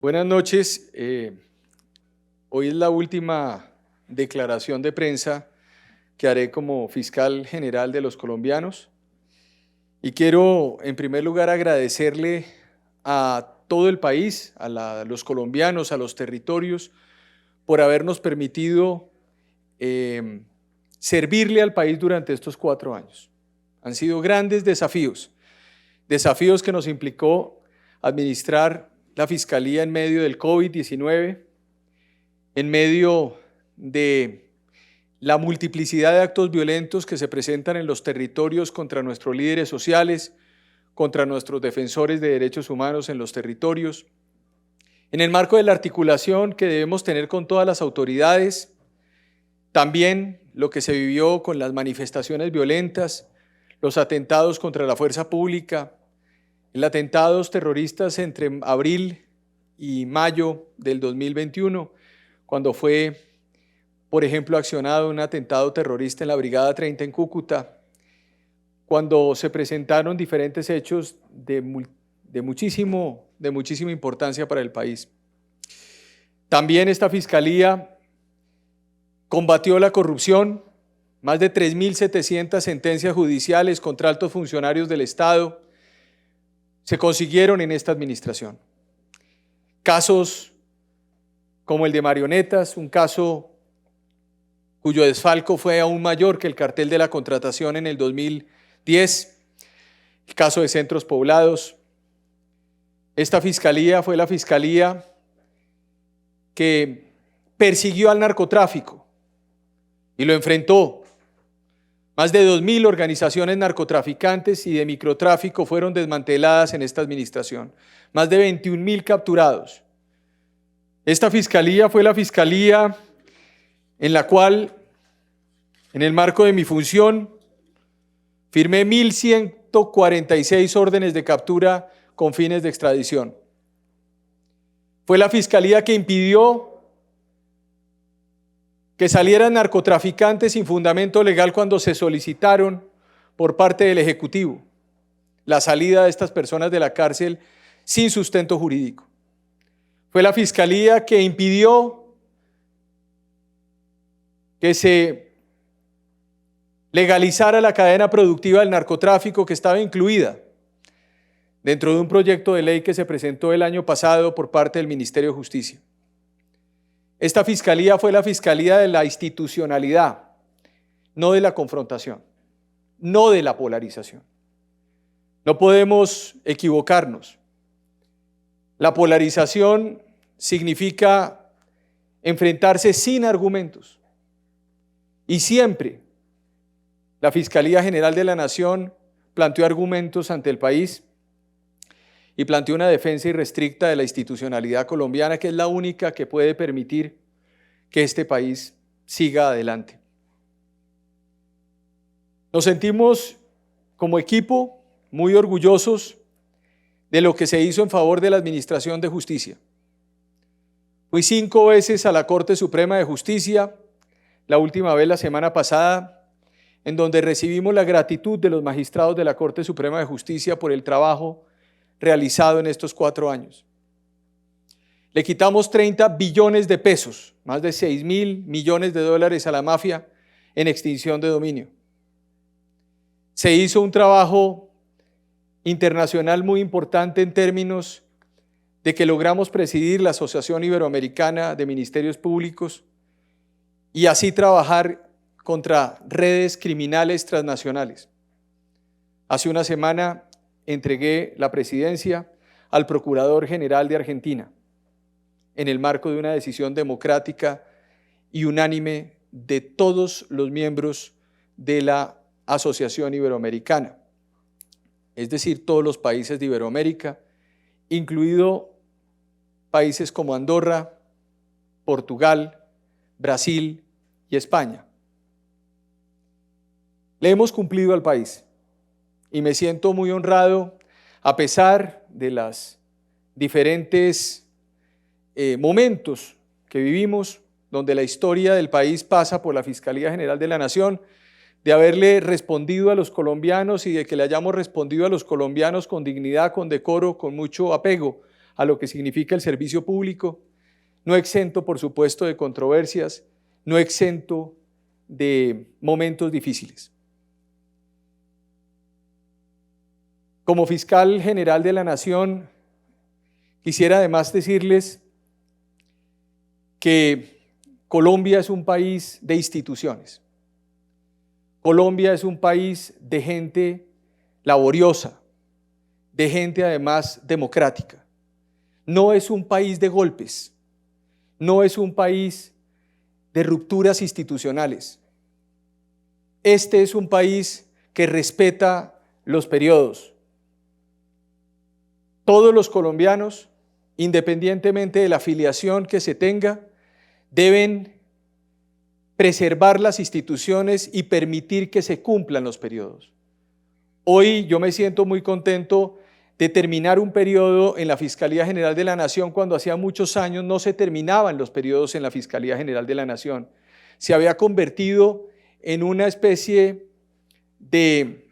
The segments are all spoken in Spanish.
Buenas noches. Hoy es la última declaración de prensa que haré como fiscal general de los colombianos y quiero en primer lugar agradecerle a todo el país, a los colombianos, a los territorios, por habernos permitido servirle al país durante estos 4 años. Han sido grandes desafíos que nos implicó administrar la Fiscalía en medio del COVID-19, en medio de la multiplicidad de actos violentos que se presentan en los territorios contra nuestros líderes sociales, contra nuestros defensores de derechos humanos en los territorios, en el marco de la articulación que debemos tener con todas las autoridades, también lo que se vivió con las manifestaciones violentas, los atentados contra la fuerza pública, los atentados terroristas entre abril y mayo del 2021, cuando fue, por ejemplo, accionado un atentado terrorista en la Brigada 30 en Cúcuta, cuando se presentaron diferentes hechos de muchísima importancia para el país. También esta Fiscalía combatió la corrupción, más de 3.700 sentencias judiciales contra altos funcionarios del Estado se consiguieron en esta administración. Casos como el de Marionetas, un caso cuyo desfalco fue aún mayor que el cartel de la contratación en el 2010, el caso de Centros Poblados. Esta fiscalía fue la fiscalía que persiguió al narcotráfico y lo enfrentó. Más de 2.000 organizaciones narcotraficantes y de microtráfico fueron desmanteladas en esta administración. Más de 21.000 capturados. Esta fiscalía fue la fiscalía en la cual, en el marco de mi función, firmé 1.146 órdenes de captura con fines de extradición. Fue la fiscalía que impidió que salieran narcotraficantes sin fundamento legal cuando se solicitaron por parte del Ejecutivo la salida de estas personas de la cárcel sin sustento jurídico. Fue la Fiscalía que impidió que se legalizara la cadena productiva del narcotráfico que estaba incluida dentro de un proyecto de ley que se presentó el año pasado por parte del Ministerio de Justicia. Esta fiscalía fue la fiscalía de la institucionalidad, no de la confrontación, no de la polarización. No podemos equivocarnos. La polarización significa enfrentarse sin argumentos. Y siempre la Fiscalía General de la Nación planteó argumentos ante el país y planteó una defensa irrestricta de la institucionalidad colombiana, que es la única que puede permitir que este país siga adelante. Nos sentimos como equipo muy orgullosos de lo que se hizo en favor de la Administración de Justicia. Fui 5 veces a la Corte Suprema de Justicia, la última vez la semana pasada, en donde recibimos la gratitud de los magistrados de la Corte Suprema de Justicia por el trabajo realizado en estos 4 años. Le quitamos 30 billones de pesos, más de 6.000 millones de dólares a la mafia en extinción de dominio. Se hizo un trabajo internacional muy importante en términos de que logramos presidir la Asociación Iberoamericana de Ministerios Públicos y así trabajar contra redes criminales transnacionales. Hace una semana entregué la presidencia al Procurador General de Argentina en el marco de una decisión democrática y unánime de todos los miembros de la Asociación Iberoamericana, es decir, todos los países de Iberoamérica, incluido países como Andorra, Portugal, Brasil y España. Le hemos cumplido al país y me siento muy honrado, a pesar de los diferentes momentos que vivimos, donde la historia del país pasa por la Fiscalía General de la Nación, de haberle respondido a los colombianos y de que le hayamos respondido a los colombianos con dignidad, con decoro, con mucho apego a lo que significa el servicio público, no exento, por supuesto, de controversias, no exento de momentos difíciles. Como fiscal general de la Nación, quisiera además decirles que Colombia es un país de instituciones. Colombia es un país de gente laboriosa, de gente además democrática. No es un país de golpes, no es un país de rupturas institucionales. Este es un país que respeta los periodos. Todos los colombianos, independientemente de la afiliación que se tenga, deben preservar las instituciones y permitir que se cumplan los periodos. Hoy yo me siento muy contento de terminar un periodo en la Fiscalía General de la Nación cuando hacía muchos años no se terminaban los periodos en la Fiscalía General de la Nación. Se había convertido en una especie de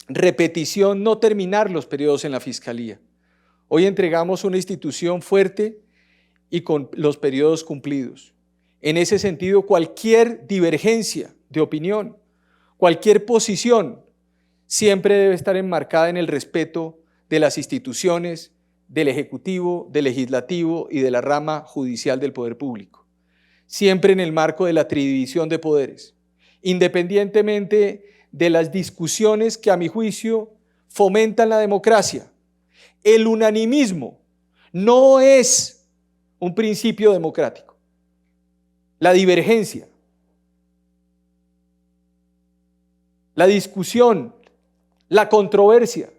repetición no terminar los periodos en la Fiscalía. Hoy entregamos una institución fuerte y con los periodos cumplidos. En ese sentido, cualquier divergencia de opinión, cualquier posición, siempre debe estar enmarcada en el respeto de las instituciones, del Ejecutivo, del Legislativo y de la rama judicial del poder público. Siempre en el marco de la tridivisión de poderes, independientemente de las discusiones que a mi juicio fomentan la democracia. El unanimismo no es un principio democrático. La divergencia, la discusión, la controversia,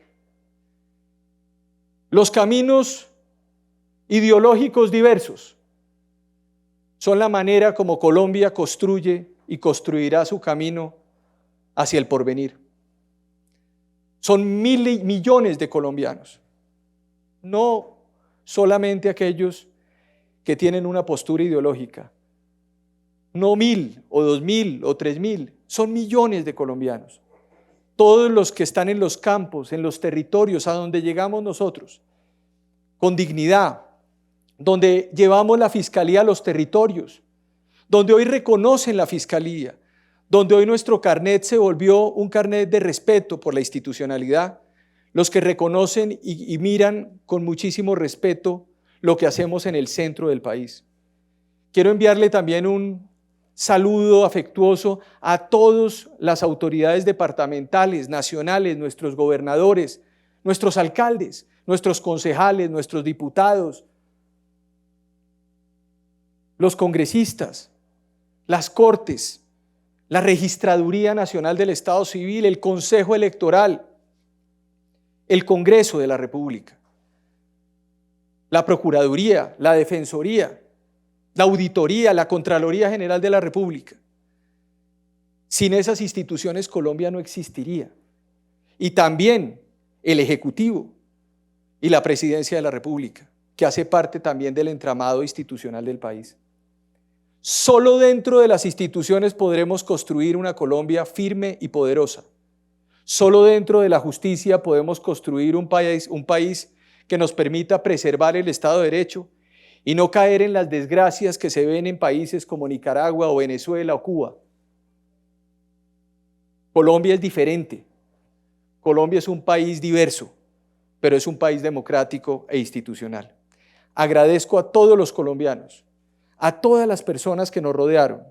los caminos ideológicos diversos son la manera como Colombia construye y construirá su camino hacia el porvenir. Son millones de colombianos, no solamente aquellos que tienen una postura ideológica, no 1.000 o 2.000 o 3.000, son millones de colombianos. Todos los que están en los campos, en los territorios a donde llegamos nosotros, con dignidad, donde llevamos la fiscalía a los territorios, donde hoy reconocen la fiscalía, donde hoy nuestro carnet se volvió un carnet de respeto por la institucionalidad, los que reconocen y miran con muchísimo respeto lo que hacemos en el centro del país. Quiero enviarle también un saludo afectuoso a todas las autoridades departamentales, nacionales, nuestros gobernadores, nuestros alcaldes, nuestros concejales, nuestros diputados, los congresistas, las cortes, la Registraduría Nacional del Estado Civil, el Consejo Electoral, el Congreso de la República, la Procuraduría, la Defensoría, la Auditoría, la Contraloría General de la República. Sin esas instituciones Colombia no existiría. Y también el Ejecutivo y la Presidencia de la República, que hace parte también del entramado institucional del país. Solo dentro de las instituciones podremos construir una Colombia firme y poderosa. Solo dentro de la justicia podemos construir un país que nos permita preservar el Estado de Derecho y no caer en las desgracias que se ven en países como Nicaragua o Venezuela o Cuba. Colombia es diferente. Colombia es un país diverso, pero es un país democrático e institucional. Agradezco a todos los colombianos, a todas las personas que nos rodearon,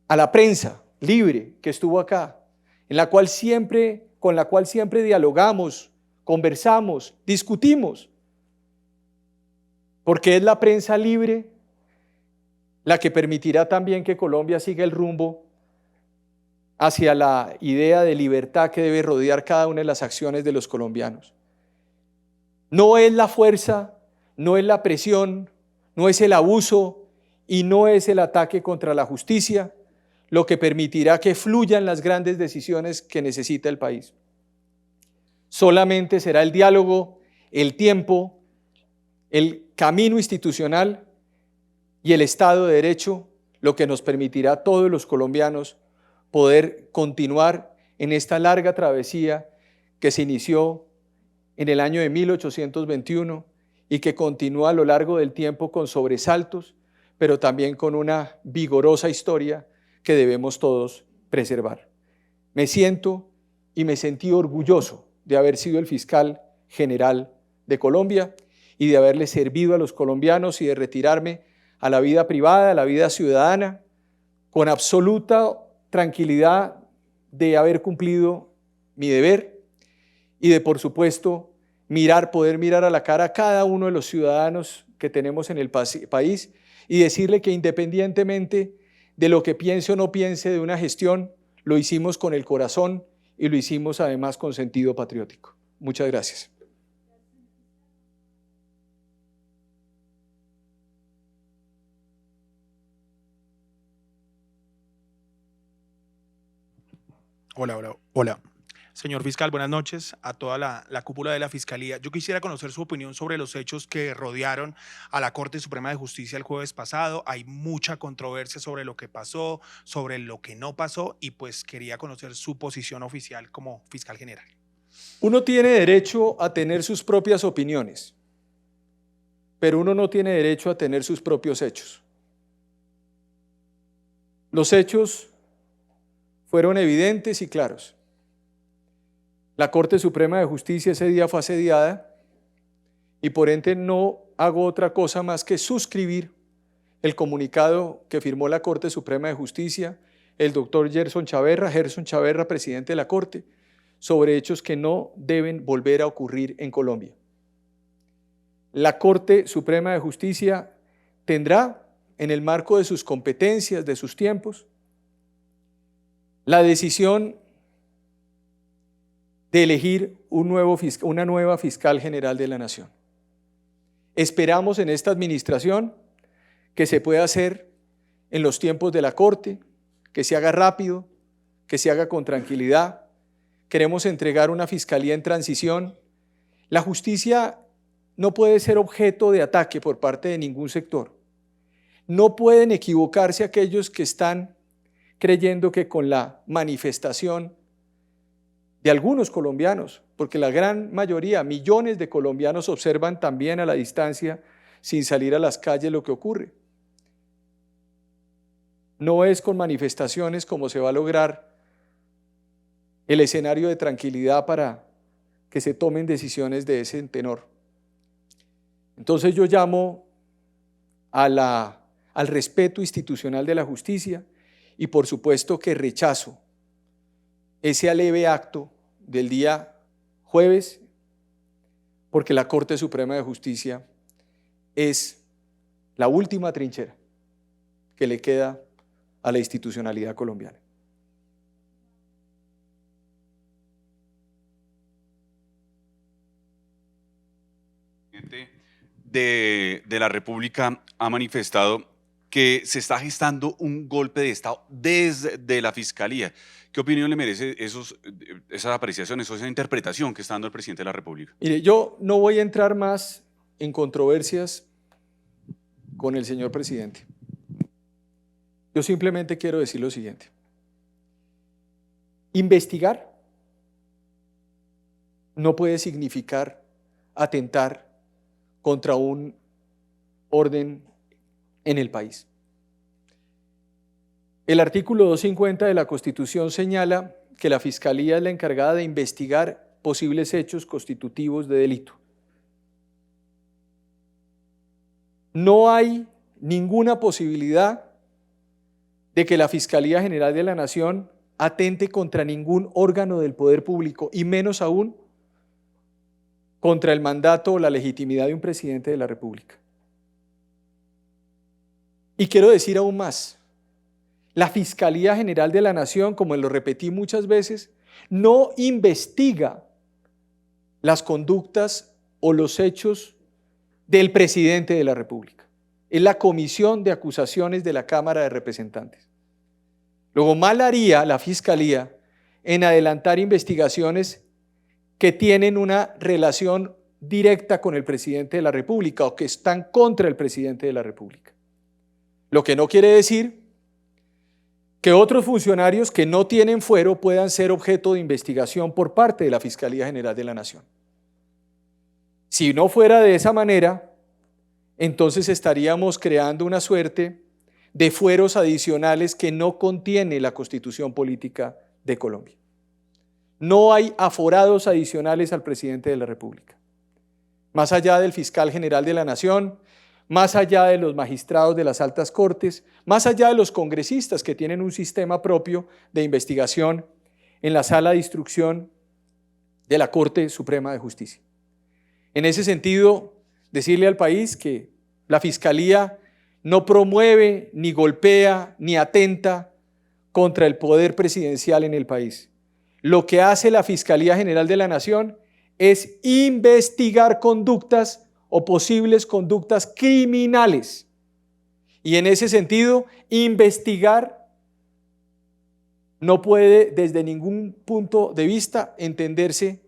a la prensa libre que estuvo acá, con la cual siempre dialogamos, conversamos, discutimos, porque es la prensa libre la que permitirá también que Colombia siga el rumbo hacia la idea de libertad que debe rodear cada una de las acciones de los colombianos. No es la fuerza, no es la presión, no es el abuso y no es el ataque contra la justicia lo que permitirá que fluyan las grandes decisiones que necesita el país. Solamente será el diálogo, el tiempo, el camino institucional y el Estado de Derecho lo que nos permitirá a todos los colombianos poder continuar en esta larga travesía que se inició en el año de 1821 y que continúa a lo largo del tiempo con sobresaltos, pero también con una vigorosa historia que debemos todos preservar. Me siento y me sentí orgulloso de haber sido el fiscal general de Colombia y de haberle servido a los colombianos y de retirarme a la vida privada, a la vida ciudadana, con absoluta tranquilidad de haber cumplido mi deber y de, por supuesto, poder mirar a la cara a cada uno de los ciudadanos que tenemos en el país y decirle que independientemente de lo que piense o no piense de una gestión, lo hicimos con el corazón y lo hicimos además con sentido patriótico. Muchas gracias. Hola. Señor fiscal, buenas noches a toda la cúpula de la Fiscalía. Yo quisiera conocer su opinión sobre los hechos que rodearon a la Corte Suprema de Justicia el jueves pasado. Hay mucha controversia sobre lo que pasó, sobre lo que no pasó, y pues quería conocer su posición oficial como fiscal general. Uno tiene derecho a tener sus propias opiniones, pero uno no tiene derecho a tener sus propios hechos. Los hechos fueron evidentes y claros. La Corte Suprema de Justicia ese día fue asediada y por ende no hago otra cosa más que suscribir el comunicado que firmó la Corte Suprema de Justicia, el doctor Gerson Chaverra, presidente de la Corte, sobre hechos que no deben volver a ocurrir en Colombia. La Corte Suprema de Justicia tendrá, en el marco de sus competencias, de sus tiempos, la decisión de elegir una nueva fiscal general de la Nación. Esperamos en esta administración que se pueda hacer en los tiempos de la Corte, que se haga rápido, que se haga con tranquilidad. Queremos entregar una fiscalía en transición. La justicia no puede ser objeto de ataque por parte de ningún sector. No pueden equivocarse aquellos que están creyendo que con la manifestación de algunos colombianos, porque la gran mayoría, millones de colombianos observan también a la distancia, sin salir a las calles, lo que ocurre. No es con manifestaciones como se va a lograr el escenario de tranquilidad para que se tomen decisiones de ese tenor. Entonces yo llamo al respeto institucional de la justicia y por supuesto que rechazo ese aleve acto del día jueves, porque la Corte Suprema de Justicia es la última trinchera que le queda a la institucionalidad colombiana. De la República ha manifestado que se está gestando un golpe de Estado desde la Fiscalía. ¿Qué opinión le merece esa apreciación, esa interpretación que está dando el presidente de la República? Mire, yo no voy a entrar más en controversias con el señor presidente. Yo simplemente quiero decir lo siguiente. Investigar no puede significar atentar contra un orden en el país. El artículo 250 de la Constitución señala que la Fiscalía es la encargada de investigar posibles hechos constitutivos de delito. No hay ninguna posibilidad de que la Fiscalía General de la Nación atente contra ningún órgano del poder público y menos aún contra el mandato o la legitimidad de un presidente de la República. Y quiero decir aún más, la Fiscalía General de la Nación, como lo repetí muchas veces, no investiga las conductas o los hechos del presidente de la República. Es la Comisión de Acusaciones de la Cámara de Representantes. Luego, mal haría la Fiscalía en adelantar investigaciones que tienen una relación directa con el presidente de la República o que están contra el presidente de la República. Lo que no quiere decir que otros funcionarios que no tienen fuero puedan ser objeto de investigación por parte de la Fiscalía General de la Nación. Si no fuera de esa manera, entonces estaríamos creando una suerte de fueros adicionales que no contiene la Constitución Política de Colombia. No hay aforados adicionales al presidente de la República. Más allá del fiscal general de la Nación, más allá de los magistrados de las altas cortes, más allá de los congresistas que tienen un sistema propio de investigación en la sala de instrucción de la Corte Suprema de Justicia. En ese sentido, decirle al país que la Fiscalía no promueve, ni golpea, ni atenta contra el poder presidencial en el país. Lo que hace la Fiscalía General de la Nación es investigar conductas o posibles conductas criminales. Y en ese sentido, investigar no puede desde ningún punto de vista entenderse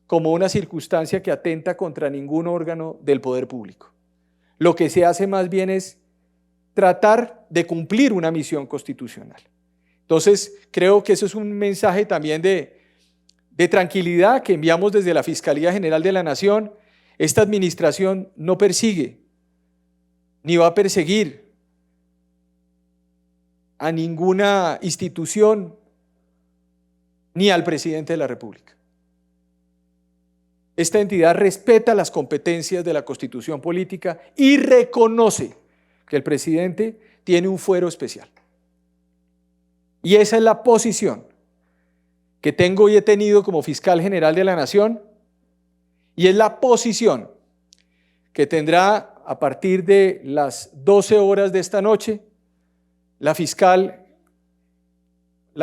como una circunstancia que atenta contra ningún órgano del poder público. Lo que se hace más bien es tratar de cumplir una misión constitucional. Entonces, creo que eso es un mensaje también de tranquilidad que enviamos desde la Fiscalía General de la Nación. Esta administración no persigue, ni va a perseguir a ninguna institución, ni al presidente de la República. Esta entidad respeta las competencias de la Constitución Política y reconoce que el presidente tiene un fuero especial. Y esa es la posición que tengo y he tenido como fiscal general de la Nación, y es la posición que tendrá a partir de las 12 horas de esta noche la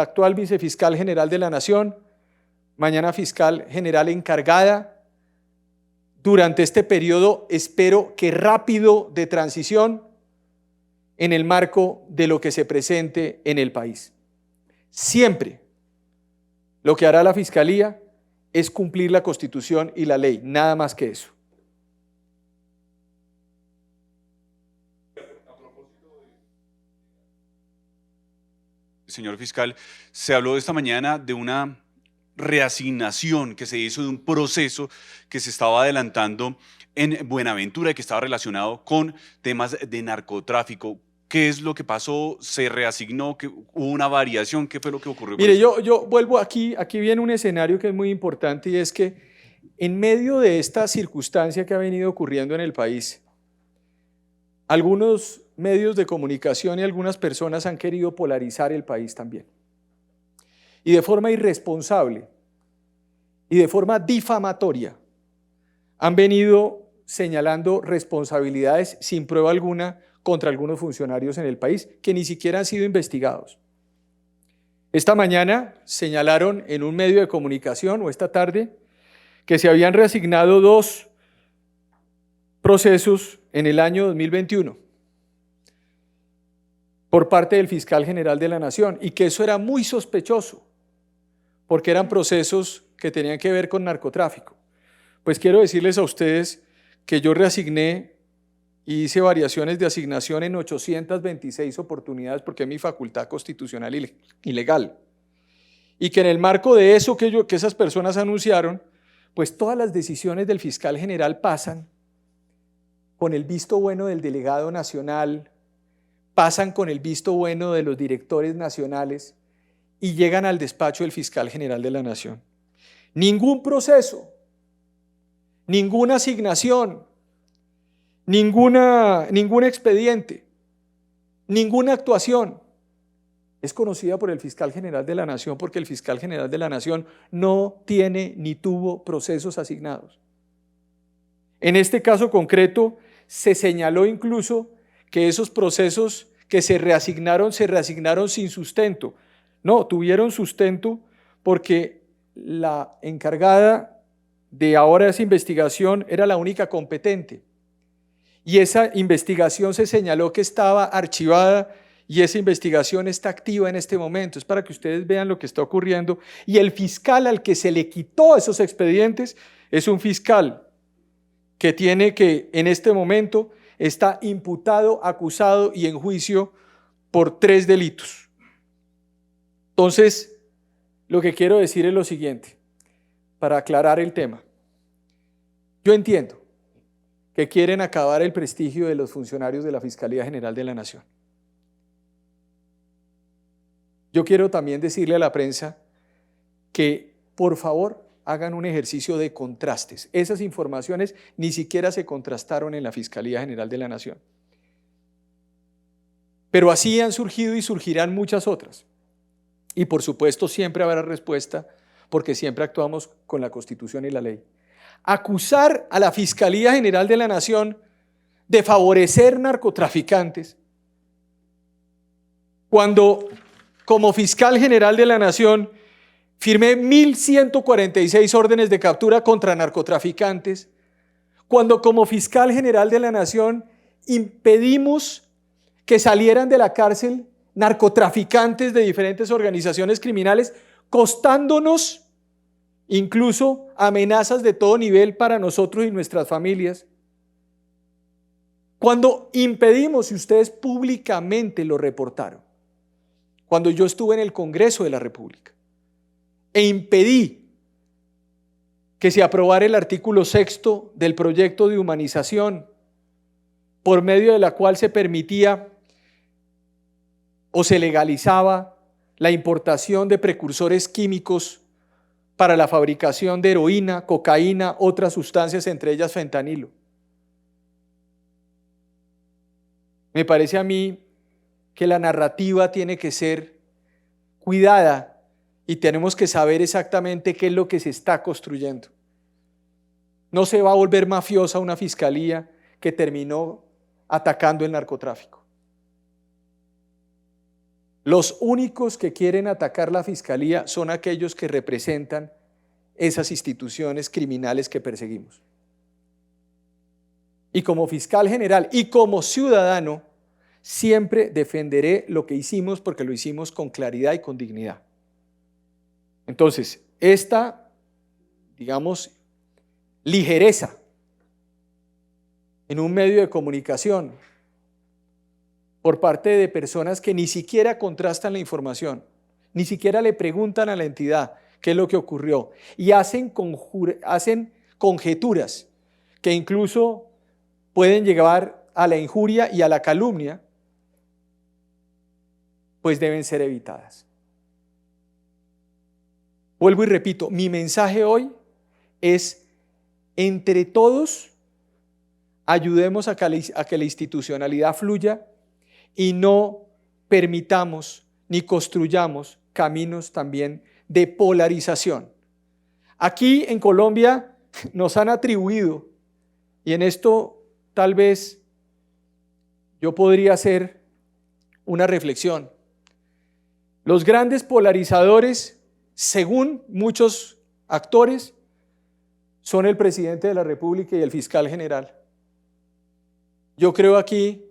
actual vicefiscal general de la Nación, mañana fiscal general encargada, durante este periodo, espero que rápido, de transición en el marco de lo que se presente en el país. Siempre lo que hará la Fiscalía es cumplir la Constitución y la ley, nada más que eso. Señor fiscal, se habló esta mañana de una reasignación que se hizo de un proceso que se estaba adelantando en Buenaventura y que estaba relacionado con temas de narcotráfico. ¿Qué es lo que pasó? ¿Se reasignó? ¿Hubo una variación? ¿Qué fue lo que ocurrió? Mire, yo vuelvo aquí viene un escenario que es muy importante, y es que en medio de esta circunstancia que ha venido ocurriendo en el país, algunos medios de comunicación y algunas personas han querido polarizar el país también. Y de forma irresponsable y de forma difamatoria han venido señalando responsabilidades sin prueba alguna contra algunos funcionarios en el país que ni siquiera han sido investigados. Esta mañana señalaron en un medio de comunicación, o esta tarde, que se habían reasignado 2 procesos en el año 2021 por parte del fiscal general de la Nación, y que eso era muy sospechoso, porque eran procesos que tenían que ver con narcotráfico. Pues quiero decirles a ustedes que yo reasigné y hice variaciones de asignación en 826 oportunidades, porque es mi facultad constitucional y legal. Y que en el marco de eso que esas personas anunciaron, pues todas las decisiones del fiscal general pasan con el visto bueno del delegado nacional, pasan con el visto bueno de los directores nacionales y llegan al despacho del fiscal general de la Nación. Ningún proceso, ninguna asignación, ningún expediente, ninguna actuación es conocida por el fiscal general de la Nación, porque el fiscal general de la Nación no tiene ni tuvo procesos asignados. En este caso concreto, se señaló incluso que esos procesos que se reasignaron sin sustento. No, tuvieron sustento porque la encargada de ahora esa investigación era la única competente. Y esa investigación se señaló que estaba archivada, y esa investigación está activa en este momento. Es para que ustedes vean lo que está ocurriendo. Y el fiscal al que se le quitó esos expedientes es un fiscal que en este momento está imputado, acusado y en juicio por 3 delitos. Entonces, lo que quiero decir es lo siguiente, para aclarar el tema. Yo entiendo que quieren acabar el prestigio de los funcionarios de la Fiscalía General de la Nación. Yo quiero también decirle a la prensa que, por favor, hagan un ejercicio de contrastes. Esas informaciones ni siquiera se contrastaron en la Fiscalía General de la Nación. Pero así han surgido y surgirán muchas otras. Y por supuesto siempre habrá respuesta, porque siempre actuamos con la Constitución y la ley. Acusar a la Fiscalía General de la Nación de favorecer narcotraficantes, cuando como fiscal general de la Nación firmé 1.146 órdenes de captura contra narcotraficantes, cuando como fiscal general de la Nación impedimos que salieran de la cárcel narcotraficantes de diferentes organizaciones criminales, costándonos incluso amenazas de todo nivel para nosotros y nuestras familias. Cuando impedimos, y ustedes públicamente lo reportaron, cuando yo estuve en el Congreso de la República e impedí que se aprobara el artículo 6º del proyecto de humanización, por medio de la cual se permitía o se legalizaba la importación de precursores químicos para la fabricación de heroína, cocaína, otras sustancias, entre ellas fentanilo. Me parece a mí que la narrativa tiene que ser cuidada y tenemos que saber exactamente qué es lo que se está construyendo. No se va a volver mafiosa una fiscalía que terminó atacando el narcotráfico. Los únicos que quieren atacar la fiscalía son aquellos que representan esas instituciones criminales que perseguimos. Y como fiscal general y como ciudadano, siempre defenderé lo que hicimos porque lo hicimos con claridad y con dignidad. Entonces, esta, digamos, ligereza en un medio de comunicación por parte de personas que ni siquiera contrastan la información, ni siquiera le preguntan a la entidad qué es lo que ocurrió y hacen conjeturas que incluso pueden llevar a la injuria y a la calumnia, pues deben ser evitadas. Vuelvo y repito, mi mensaje hoy es: entre todos ayudemos a que la institucionalidad fluya y no permitamos ni construyamos caminos también de polarización. Aquí en Colombia nos han atribuido, y en esto tal vez yo podría hacer una reflexión, los grandes polarizadores, según muchos actores, son el presidente de la República y el fiscal general. Yo creo aquí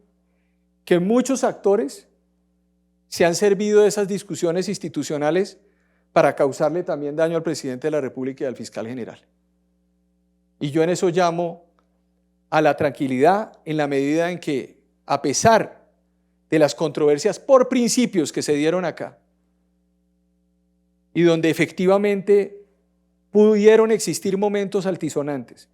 que muchos actores se han servido de esas discusiones institucionales para causarle también daño al presidente de la República y al fiscal general. Y yo en eso llamo a la tranquilidad en la medida en que, a pesar de las controversias por principios que se dieron acá, y donde efectivamente pudieron existir momentos altisonantes,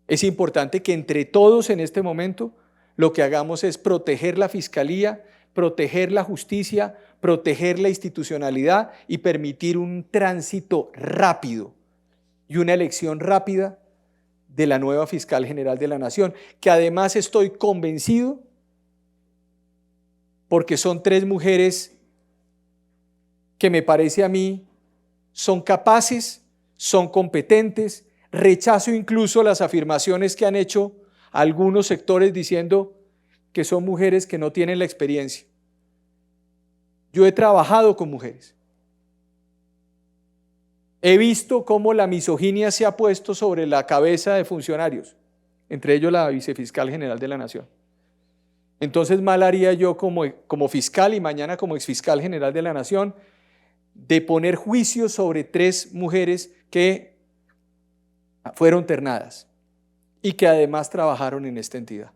es importante que entre todos en este momento lo que hagamos es proteger la fiscalía, proteger la justicia, proteger la institucionalidad y permitir un tránsito rápido y una elección rápida de la nueva fiscal general de la Nación, que además estoy convencido, porque son 3 mujeres que me parece a mí son capaces, son competentes. Rechazo incluso las afirmaciones que han hecho algunos sectores diciendo que son mujeres que no tienen la experiencia. Yo he trabajado con mujeres. He visto cómo la misoginia se ha puesto sobre la cabeza de funcionarios, entre ellos la vicefiscal general de la Nación. Entonces mal haría yo como fiscal y mañana como exfiscal general de la Nación de poner juicios sobre 3 mujeres que fueron ternadas y que además trabajaron en esta entidad.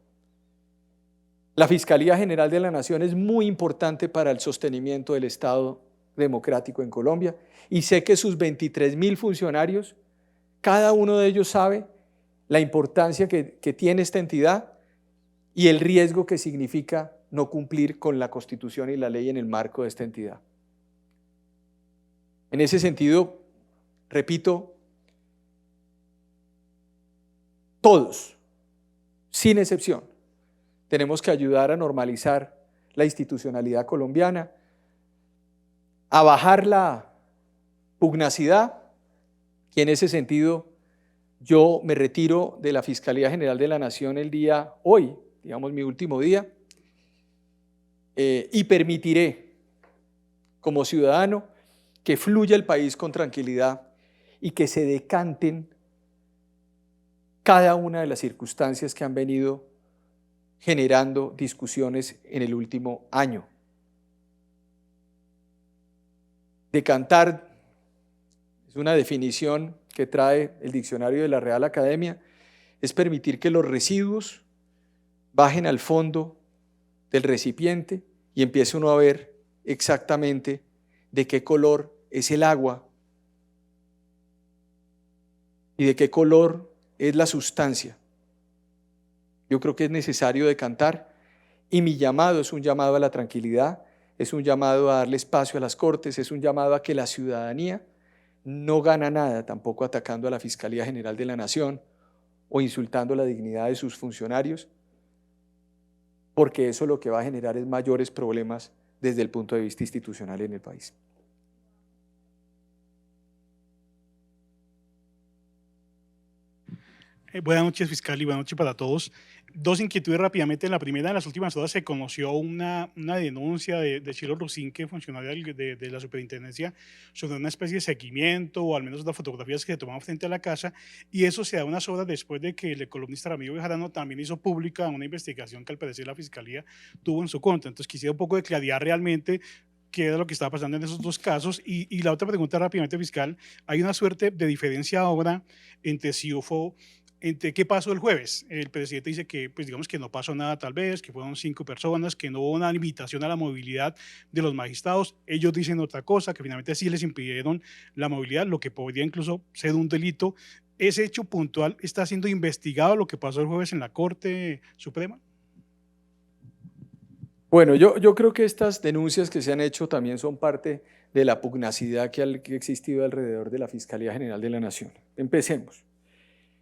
La Fiscalía General de la Nación es muy importante para el sostenimiento del Estado democrático en Colombia y sé que sus 23.000 funcionarios, cada uno de ellos sabe la importancia que tiene esta entidad y el riesgo que significa no cumplir con la Constitución y la ley en el marco de esta entidad. En ese sentido, repito, todos, sin excepción, tenemos que ayudar a normalizar la institucionalidad colombiana, a bajar la pugnacidad, y en ese sentido yo me retiro de la Fiscalía General de la Nación el día hoy, digamos mi último día, y permitiré como ciudadano que fluya el país con tranquilidad y que se decanten cada una de las circunstancias que han venido generando discusiones en el último año. Decantar es una definición que trae el diccionario de la Real Academia, es permitir que los residuos bajen al fondo del recipiente y empiece uno a ver exactamente de qué color es el agua y de qué color es la sustancia. Yo creo que es necesario decantar y mi llamado es un llamado a la tranquilidad, es un llamado a darle espacio a las Cortes, es un llamado a que la ciudadanía no gana nada tampoco atacando a la Fiscalía General de la Nación o insultando la dignidad de sus funcionarios, porque eso lo que va a generar es mayores problemas desde el punto de vista institucional en el país. Buenas noches, fiscal, y buenas noches para todos. Dos inquietudes rápidamente. La primera, en las últimas horas se conoció una denuncia de Chilo Rusinque, funcionario de la superintendencia, sobre una especie de seguimiento, o al menos las fotografías que se tomaban frente a la casa, y eso se da unas horas después de que el columnista Ramiro Bejarano también hizo pública una investigación que al parecer la fiscalía tuvo en su contra. Entonces quisiera un poco de claridad realmente qué era lo que estaba pasando en esos dos casos. Y la otra pregunta rápidamente, fiscal, hay una suerte de diferencia ahora entre CIUFO, entre qué pasó el jueves. El presidente dice que, pues digamos que no pasó nada tal vez, que fueron 5 personas, que no hubo una limitación a la movilidad de los magistrados. Ellos dicen otra cosa, que finalmente sí les impidieron la movilidad, lo que podría incluso ser un delito. ¿Ese hecho puntual está siendo investigado, lo que pasó el jueves en la Corte Suprema? Bueno, yo creo que estas denuncias que se han hecho también son parte de la pugnacidad que ha existido alrededor de la Fiscalía General de la Nación. Empecemos.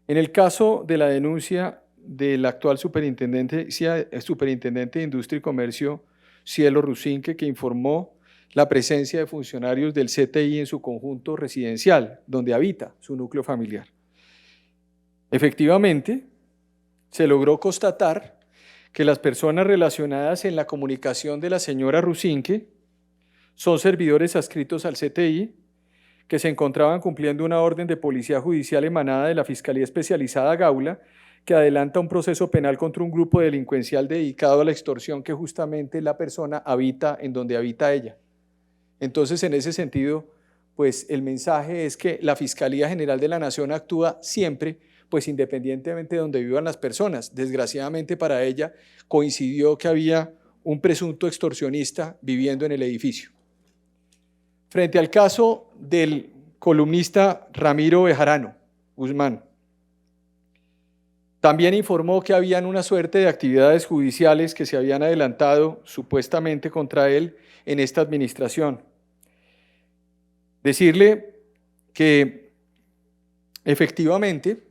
En el caso de la denuncia del actual superintendente de Industria y Comercio, Cielo Rusinque, que informó la presencia de funcionarios del CTI en su conjunto residencial, donde habita su núcleo familiar. Efectivamente, se logró constatar que las personas relacionadas en la comunicación de la señora Rusinque son servidores adscritos al CTI, que se encontraban cumpliendo una orden de policía judicial emanada de la Fiscalía Especializada Gaula, que adelanta un proceso penal contra un grupo delincuencial dedicado a la extorsión que justamente la persona habita en donde habita ella. Entonces, en ese sentido, pues el mensaje es que la Fiscalía General de la Nación actúa siempre, pues independientemente de donde vivan las personas. Desgraciadamente para ella coincidió que había un presunto extorsionista viviendo en el edificio. Frente al caso del columnista Ramiro Bejarano Guzmán, también informó que habían una suerte de actividades judiciales que se habían adelantado supuestamente contra él en esta administración. Decirle que efectivamente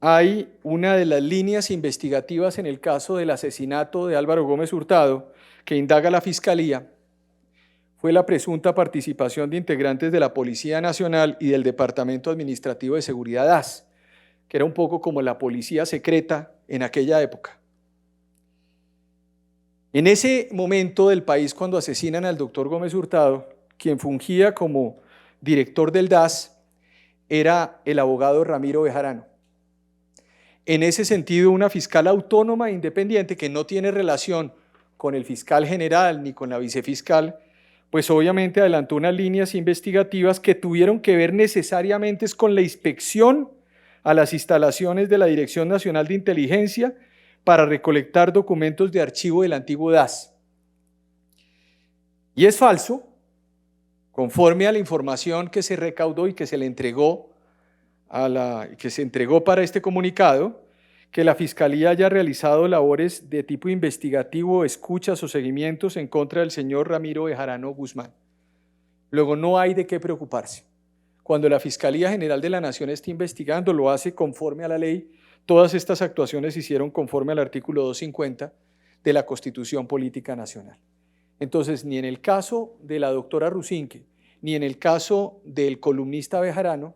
hay una de las líneas investigativas en el caso del asesinato de Álvaro Gómez Hurtado que indaga la Fiscalía, fue la presunta participación de integrantes de la Policía Nacional y del Departamento Administrativo de Seguridad DAS, que era un poco como la policía secreta en aquella época. En ese momento del país, cuando asesinan al doctor Gómez Hurtado, quien fungía como director del DAS era el abogado Ramiro Bejarano. En ese sentido, una fiscal autónoma e independiente que no tiene relación con el fiscal general ni con la vicefiscal, pues obviamente adelantó unas líneas investigativas que tuvieron que ver necesariamente con la inspección a las instalaciones de la Dirección Nacional de Inteligencia para recolectar documentos de archivo del antiguo DAS. Y es falso, conforme a la información que se recaudó y que se le entregó que se entregó para este comunicado, que la Fiscalía haya realizado labores de tipo investigativo, escuchas o seguimientos en contra del señor Ramiro Bejarano Guzmán. Luego, no hay de qué preocuparse. Cuando la Fiscalía General de la Nación esté investigando, lo hace conforme a la ley. Todas estas actuaciones se hicieron conforme al artículo 250 de la Constitución Política Nacional. Entonces, ni en el caso de la doctora Rusinque, ni en el caso del columnista Bejarano,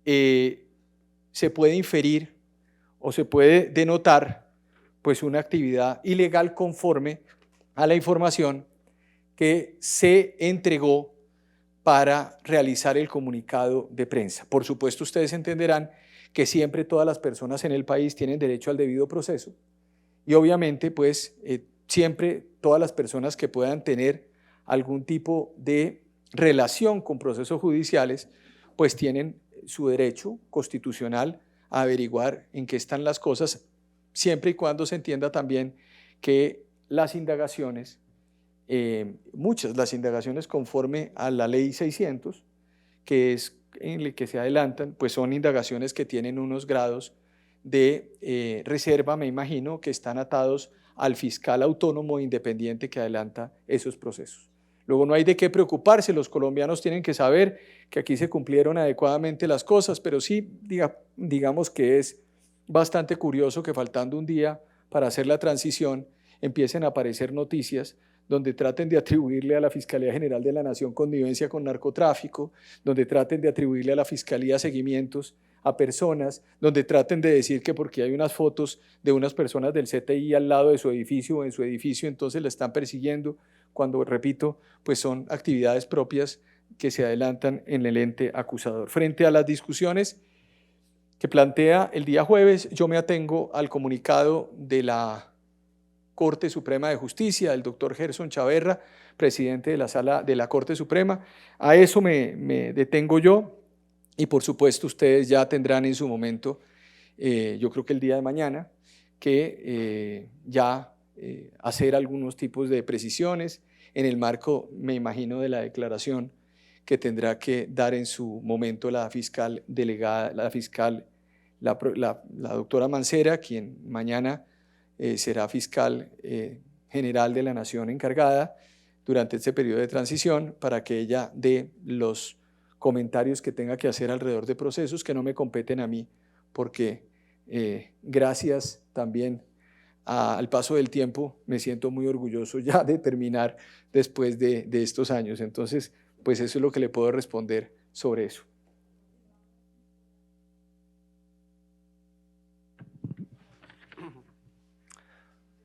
se puede inferir o se puede denotar pues una actividad ilegal conforme a la información que se entregó para realizar el comunicado de prensa. Por supuesto, ustedes entenderán que siempre todas las personas en el país tienen derecho al debido proceso y obviamente pues siempre todas las personas que puedan tener algún tipo de relación con procesos judiciales pues tienen su derecho constitucional a averiguar en qué están las cosas, siempre y cuando se entienda también que las indagaciones, las indagaciones conforme a la ley 600, que es en el que se adelantan, pues son indagaciones que tienen unos grados de reserva, me imagino, que están atados al fiscal autónomo e independiente que adelanta esos procesos. Luego no hay de qué preocuparse, los colombianos tienen que saber que aquí se cumplieron adecuadamente las cosas, pero sí, digamos que es bastante curioso que faltando un día para hacer la transición empiecen a aparecer noticias donde traten de atribuirle a la Fiscalía General de la Nación connivencia con narcotráfico, donde traten de atribuirle a la Fiscalía seguimientos a personas, donde traten de decir que porque hay unas fotos de unas personas del CTI al lado de su edificio o en su edificio, entonces la están persiguiendo, cuando, repito, pues son actividades propias que se adelantan en el ente acusador. Frente a las discusiones que plantea el día jueves, yo me atengo al comunicado de la Corte Suprema de Justicia, del doctor Gerson Chaverra, presidente de la Sala de la Corte Suprema. A eso me detengo yo y por supuesto ustedes ya tendrán en su momento, yo creo que el día de mañana, que hacer algunos tipos de precisiones en el marco, me imagino, de la declaración que tendrá que dar en su momento la fiscal delegada, la doctora Mancera, quien mañana será fiscal general de la Nación encargada durante este periodo de transición, para que ella dé los comentarios que tenga que hacer alrededor de procesos que no me competen a mí, porque gracias también al paso del tiempo me siento muy orgulloso ya de terminar después de estos años. Entonces, pues eso es lo que le puedo responder sobre eso.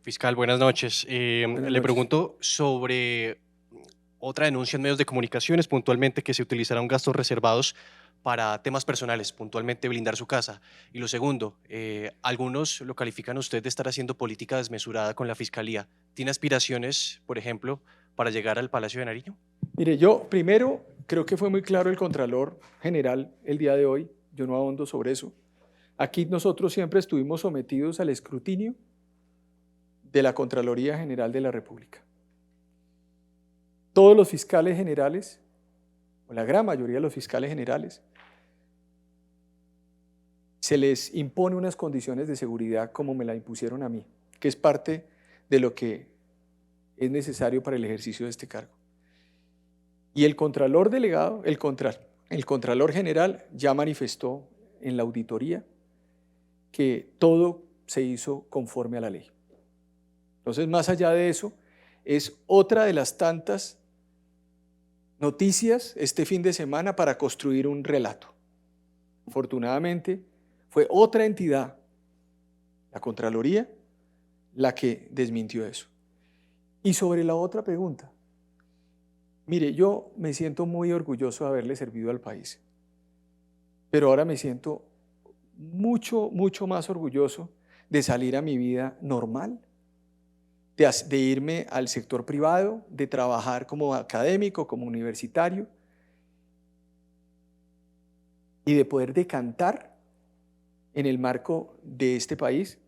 Fiscal, buenas noches. Buenas Le noches. pregunto sobre otra denuncia en medios de comunicaciones, puntualmente que se utilizarán gastos reservados para temas personales, puntualmente blindar su casa. Y lo segundo, algunos lo califican a usted de estar haciendo política desmesurada con la Fiscalía. ¿Tiene aspiraciones, por ejemplo, para llegar al Palacio de Nariño? Mire, yo primero creo que fue muy claro el Contralor General el día de hoy, yo no ahondo sobre eso. Aquí nosotros siempre estuvimos sometidos al escrutinio de la Contraloría General de la República. Todos los fiscales generales, o la gran mayoría de los fiscales generales, se les impone unas condiciones de seguridad como me la impusieron a mí, que es parte de lo que es necesario para el ejercicio de este cargo. Y el Contralor delegado, el Contralor General ya manifestó en la auditoría que todo se hizo conforme a la ley. Entonces, más allá de eso, es otra de las tantas noticias este fin de semana para construir un relato. Afortunadamente, fue otra entidad, la Contraloría, la que desmintió eso. Y sobre la otra pregunta, mire, yo me siento muy orgulloso de haberle servido al país, pero ahora me siento mucho más orgulloso de salir a mi vida normal, de irme al sector privado, de trabajar como académico, como universitario, y de poder decantar en el marco de este país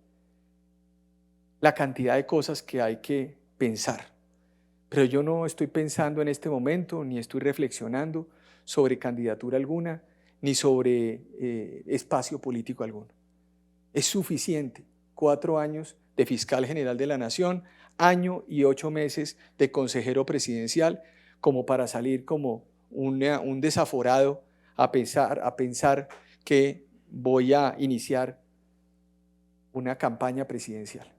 la cantidad de cosas que hay que pensar. Pero yo no estoy pensando en este momento, ni estoy reflexionando sobre candidatura alguna, ni sobre espacio político alguno. Es suficiente 4 años de fiscal general de la Nación, año y 8 meses de consejero presidencial, como para salir como un desaforado a pensar que voy a iniciar una campaña presidencial.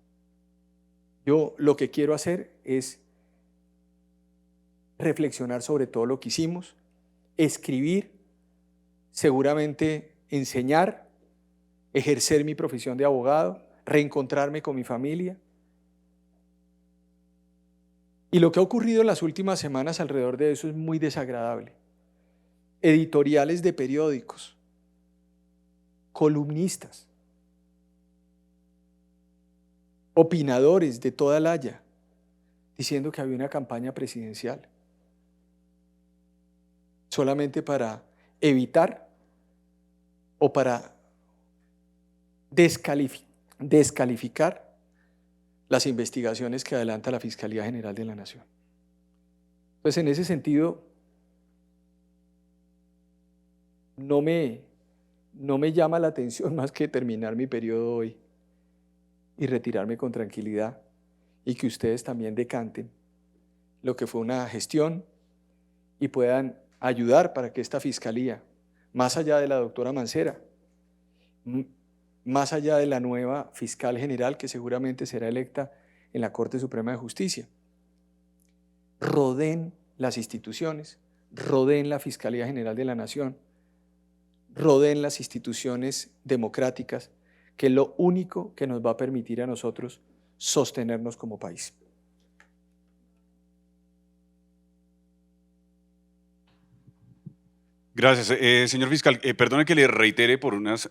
Yo lo que quiero hacer es reflexionar sobre todo lo que hicimos, escribir, seguramente enseñar, ejercer mi profesión de abogado, reencontrarme con mi familia. Y lo que ha ocurrido en las últimas semanas alrededor de eso es muy desagradable. Editoriales de periódicos, columnistas, opinadores de toda la haya, diciendo que había una campaña presidencial, solamente para evitar o para descalificar las investigaciones que adelanta la Fiscalía General de la Nación. Pues en ese sentido, no me llama la atención más que terminar mi periodo hoy y retirarme con tranquilidad, y que ustedes también decanten lo que fue una gestión y puedan ayudar para que esta Fiscalía, más allá de la doctora Mancera, más allá de la nueva fiscal general que seguramente será electa en la Corte Suprema de Justicia, rodeen las instituciones, rodeen la Fiscalía General de la Nación, rodeen las instituciones democráticas, que es lo único que nos va a permitir a nosotros sostenernos como país. Gracias. Señor fiscal, perdone que le reitere por unas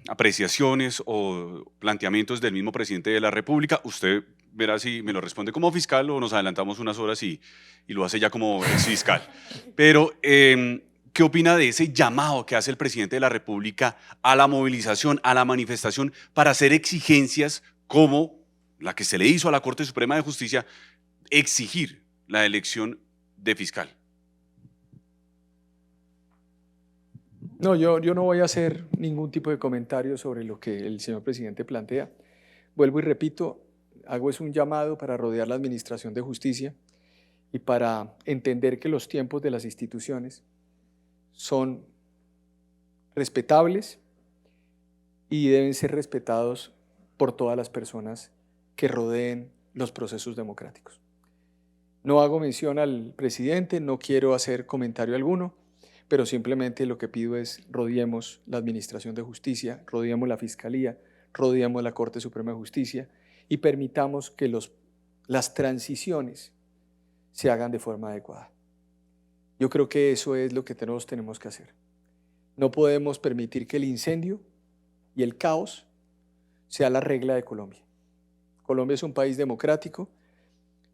apreciaciones o planteamientos del mismo presidente de la República. Usted verá si me lo responde como fiscal o nos adelantamos unas horas y lo hace ya como exfiscal. Pero, ¿qué opina de ese llamado que hace el presidente de la República a la movilización, a la manifestación, para hacer exigencias como la que se le hizo a la Corte Suprema de Justicia, exigir la elección de fiscal? No, yo no voy a hacer ningún tipo de comentario sobre lo que el señor presidente plantea. Vuelvo y repito, hago es un llamado para rodear la administración de justicia y para entender que los tiempos de las instituciones son respetables y deben ser respetados por todas las personas que rodeen los procesos democráticos. No hago mención al presidente, no quiero hacer comentario alguno, pero simplemente lo que pido es rodeemos la Administración de Justicia, rodeemos la Fiscalía, rodeemos la Corte Suprema de Justicia y permitamos que las transiciones se hagan de forma adecuada. Yo creo que eso es lo que todos tenemos que hacer. No podemos permitir que el incendio y el caos sea la regla de Colombia. Colombia es un país democrático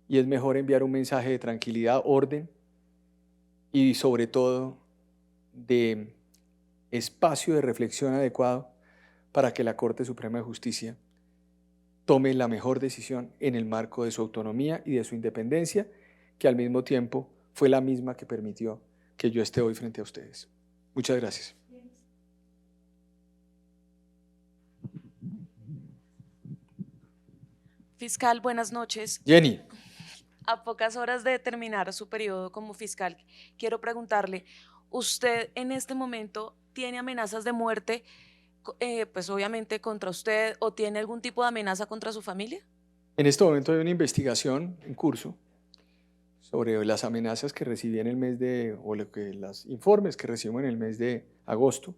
y es mejor enviar un mensaje de tranquilidad, orden y sobre todo de espacio de reflexión adecuado para que la Corte Suprema de Justicia tome la mejor decisión en el marco de su autonomía y de su independencia, que al mismo tiempo fue la misma que permitió que yo esté hoy frente a ustedes. Muchas gracias. Fiscal, buenas noches. Jenny. A pocas horas de terminar su periodo como fiscal, quiero preguntarle, ¿usted en este momento tiene amenazas de muerte, pues obviamente contra usted, o tiene algún tipo de amenaza contra su familia? En este momento hay una investigación en curso sobre las amenazas que recibí en el mes de, o los informes que recibo en el mes de agosto.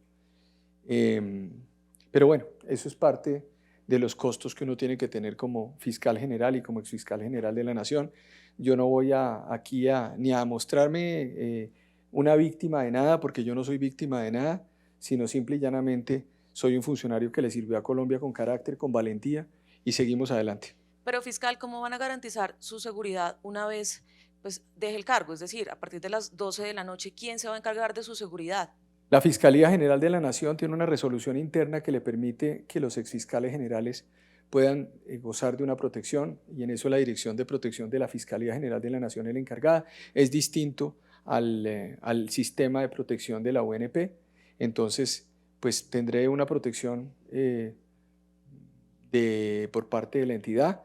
Pero bueno, eso es parte de los costos que uno tiene que tener como fiscal general y como exfiscal general de la Nación. Yo no voy aquí ni a mostrarme una víctima de nada, porque yo no soy víctima de nada, sino simple y llanamente soy un funcionario que le sirvió a Colombia con carácter, con valentía, y seguimos adelante. Pero fiscal, ¿cómo van a garantizar su seguridad una vez pues, deje el cargo? Es decir, a partir de las 12 de la noche, ¿quién se va a encargar de su seguridad? La Fiscalía General de la Nación tiene una resolución interna que le permite que los exfiscales generales puedan gozar de una protección, y en eso la Dirección de Protección de la Fiscalía General de la Nación es la encargada. Es distinto al sistema de protección de la UNP. entonces pues tendré una protección por parte de la entidad,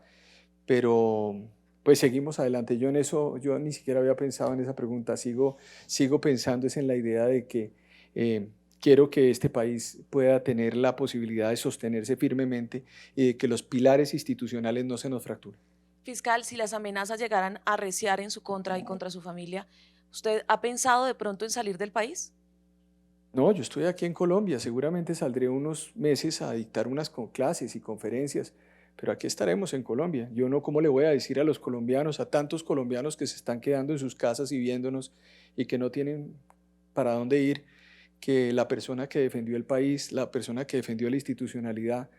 pero pues seguimos adelante. Yo en eso, yo ni siquiera había pensado en esa pregunta, sigo pensando es en la idea de que quiero que este país pueda tener la posibilidad de sostenerse firmemente y de que los pilares institucionales no se nos fracturen. Fiscal, si las amenazas llegaran a arreciar en su contra y contra su familia, ¿usted ha pensado de pronto en salir del país? No, yo estoy aquí en Colombia, seguramente saldré unos meses a dictar unas clases y conferencias, pero aquí estaremos en Colombia. Yo no, ¿cómo le voy a decir a los colombianos, a tantos colombianos que se están quedando en sus casas y viéndonos y que no tienen para dónde ir, que la persona que defendió el país, la persona que defendió la institucionalidad,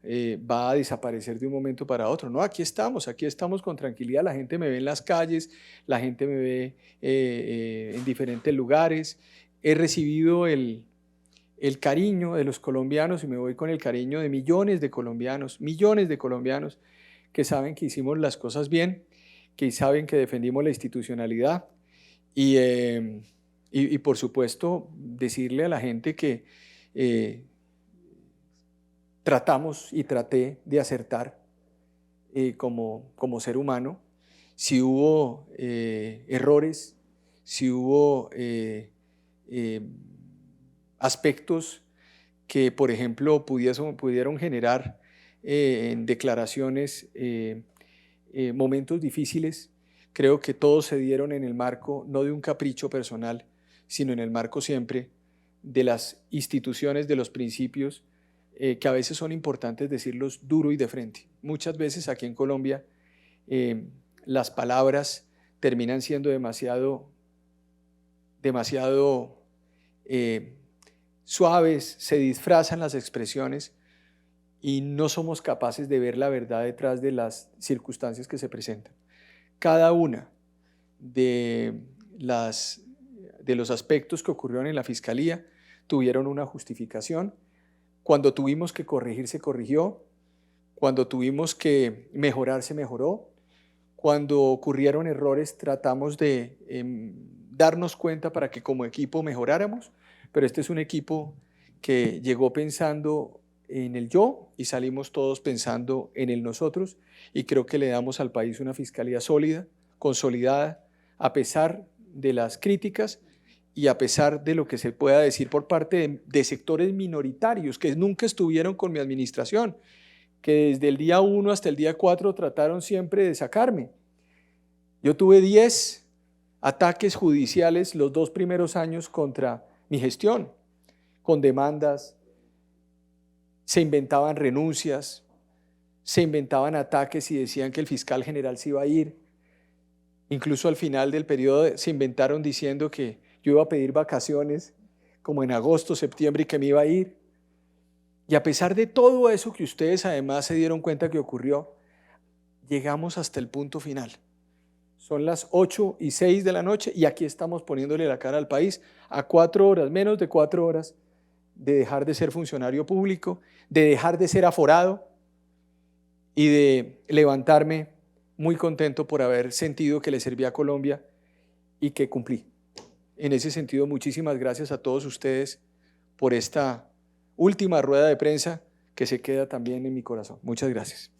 va a desaparecer de un momento para otro? No, aquí estamos con tranquilidad, la gente me ve en las calles, la gente me ve en diferentes lugares. He recibido el cariño de los colombianos y me voy con el cariño de millones de colombianos que saben que hicimos las cosas bien, que saben que defendimos la institucionalidad y por supuesto decirle a la gente que tratamos y traté de acertar como ser humano. Si hubo errores, si hubo aspectos que, por ejemplo, pudieron generar en declaraciones momentos difíciles, creo que todos se dieron en el marco no de un capricho personal, sino en el marco siempre de las instituciones, de los principios, que a veces son importantes decirlos duro y de frente. Muchas veces aquí en Colombia las palabras terminan siendo demasiado suaves, se disfrazan las expresiones y no somos capaces de ver la verdad detrás de las circunstancias que se presentan. Cada una de los aspectos que ocurrieron en la Fiscalía tuvieron una justificación. Cuando tuvimos que corregir, se corrigió. Cuando tuvimos que mejorar, se mejoró. Cuando ocurrieron errores, tratamos de darnos cuenta para que como equipo mejoráramos, pero este es un equipo que llegó pensando en el yo y salimos todos pensando en el nosotros, y creo que le damos al país una fiscalía sólida, consolidada, a pesar de las críticas y a pesar de lo que se pueda decir por parte de sectores minoritarios que nunca estuvieron con mi administración, que desde el día 1 hasta el día 4 trataron siempre de sacarme. Yo tuve 10 ataques judiciales los 2 primeros años contra mi gestión, con demandas, se inventaban renuncias, se inventaban ataques y decían que el fiscal general se iba a ir. Incluso al final del periodo se inventaron diciendo que yo iba a pedir vacaciones como en agosto, septiembre y que me iba a ir. Y a pesar de todo eso que ustedes además se dieron cuenta que ocurrió, llegamos hasta el punto final. Son las 8:06 de la noche y aquí estamos poniéndole la cara al país a 4 horas, menos de 4 horas, de dejar de ser funcionario público, de dejar de ser aforado y de levantarme muy contento por haber sentido que le serví a Colombia y que cumplí. En ese sentido, muchísimas gracias a todos ustedes por esta última rueda de prensa que se queda también en mi corazón. Muchas gracias.